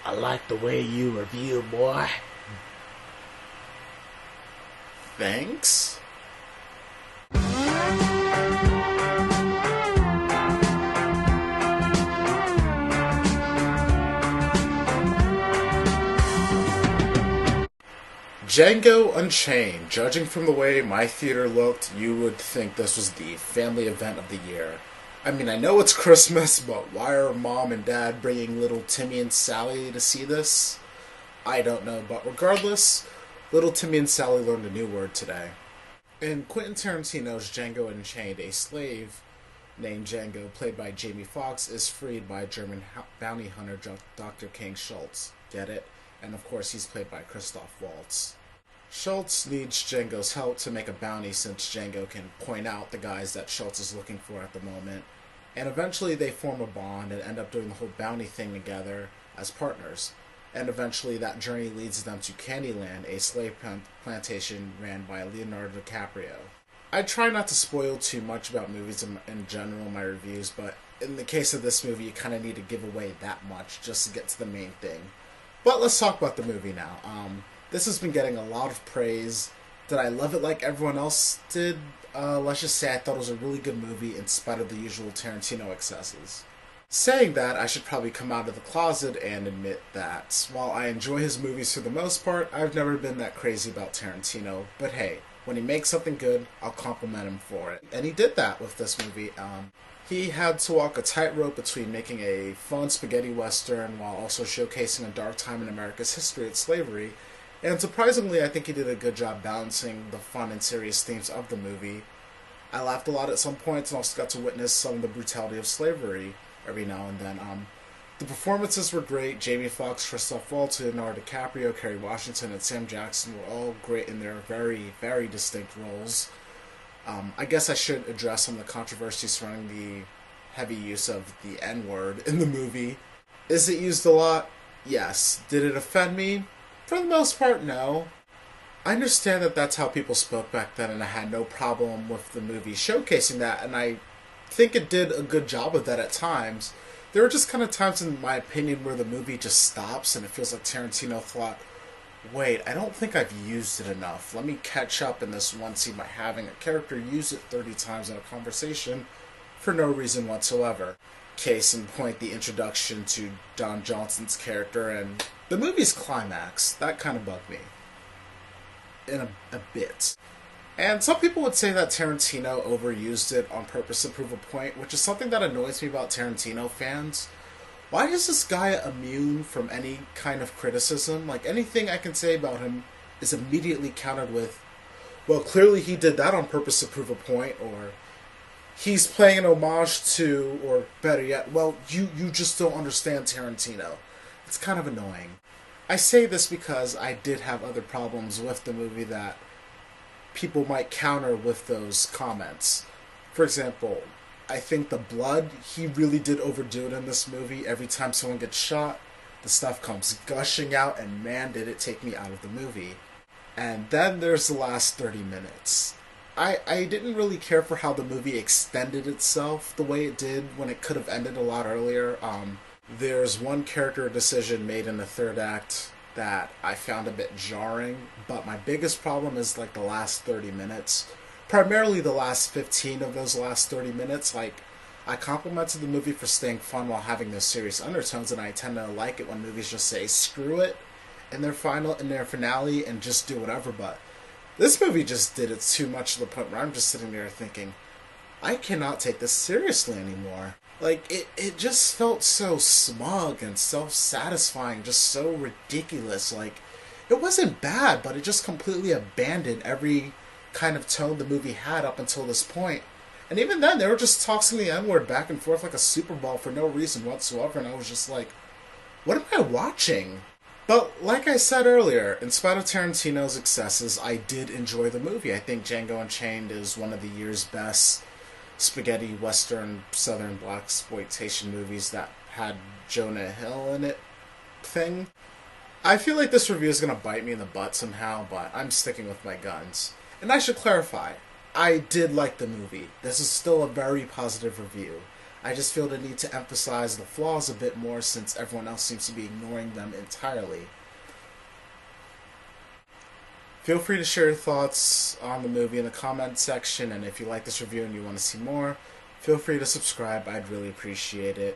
I like the way you review, boy. Thanks. Django Unchained. Judging from the way my theater looked, you would think this was the family event of the year. I mean, I know it's Christmas, but why are mom and dad bringing little Timmy and Sally to see this? I don't know, but regardless, little Timmy and Sally learned a new word today. In Quentin Tarantino's Django Unchained, a slave named Django, played by Jamie Foxx, is freed by German bounty hunter Dr. King Schultz. Get it? And of course, he's played by Christoph Waltz. Schultz needs Django's help to make a bounty since Django can point out the guys that Schultz is looking for at the moment. And eventually they form a bond and end up doing the whole bounty thing together as partners. And eventually that journey leads them to Candyland, a slave plantation ran by Leonardo DiCaprio. I try not to spoil too much about movies in general in my reviews, but in the case of this movie, you kind of need to give away that much just to get to the main thing. But let's talk about the movie now. This has been getting a lot of praise. Did I love it like everyone else did? Let's just say I thought it was a really good movie in spite of the usual Tarantino excesses. Saying that, I should probably come out of the closet and admit that while I enjoy his movies for the most part, I've never been that crazy about Tarantino. But hey, when he makes something good, I'll compliment him for it. And he did that with this movie. He had to walk a tightrope between making a fun spaghetti western while also showcasing a dark time in America's history of slavery. And surprisingly, I think he did a good job balancing the fun and serious themes of the movie. I laughed a lot at some points and also got to witness some of the brutality of slavery every now and then. The performances were great. Jamie Foxx, Christoph Waltz, Leonardo DiCaprio, Kerry Washington, and Sam Jackson were all great in their very, very distinct roles. I guess I should address some of the controversy surrounding the heavy use of the N-word in the movie. Is it used a lot? Yes. Did it offend me? For the most part, no. I understand that that's how people spoke back then, and I had no problem with the movie showcasing that, and I think it did a good job of that at times. There were just kind of times, in my opinion, where the movie just stops and it feels like Tarantino thought, wait, I don't think I've used it enough. Let me catch up in this one scene by having a character use it 30 times in a conversation for no reason whatsoever. Case in point, the introduction to Don Johnson's character and the movie's climax. That kind of bugged me. In a bit. And some people would say that Tarantino overused it on purpose to prove a point, which is something that annoys me about Tarantino fans. Why is this guy immune from any kind of criticism? Like, anything I can say about him is immediately countered with, well, clearly he did that on purpose to prove a point, or he's playing an homage to, or better yet, well, you just don't understand Tarantino. It's kind of annoying. I say this because I did have other problems with the movie that people might counter with those comments. For example, I think the blood, he really did overdo it in this movie. Every time someone gets shot, the stuff comes gushing out, and man, did it take me out of the movie. And then there's the last 30 minutes. I didn't really care for how the movie extended itself the way it did when it could have ended a lot earlier. There's one character decision made in the third act that I found a bit jarring, but my biggest problem is like the last 30 minutes. Primarily the last 15 of those last 30 minutes. Like, I complimented the movie for staying fun while having those serious undertones, and I tend to like it when movies just say screw it in their finale and just do whatever, but this movie just did it too much to the point where I'm just sitting there thinking, I cannot take this seriously anymore. Like, it just felt so smug and self-satisfying, just so ridiculous. Like, it wasn't bad, but it just completely abandoned every kind of tone the movie had up until this point. And even then, they were just tossing the N-word back and forth like a Super Bowl for no reason whatsoever, and I was just like, what am I watching? But, like I said earlier, in spite of Tarantino's excesses, I did enjoy the movie. I think Django Unchained is one of the year's best spaghetti western southern blaxploitation movies that had Jonah Hill in it thing. I feel like this review is going to bite me in the butt somehow, but I'm sticking with my guns. And I should clarify, I did like the movie. This is still a very positive review. I just feel the need to emphasize the flaws a bit more since everyone else seems to be ignoring them entirely. Feel free to share your thoughts on the movie in the comment section, and if you like this review and you want to see more, feel free to subscribe. I'd really appreciate it.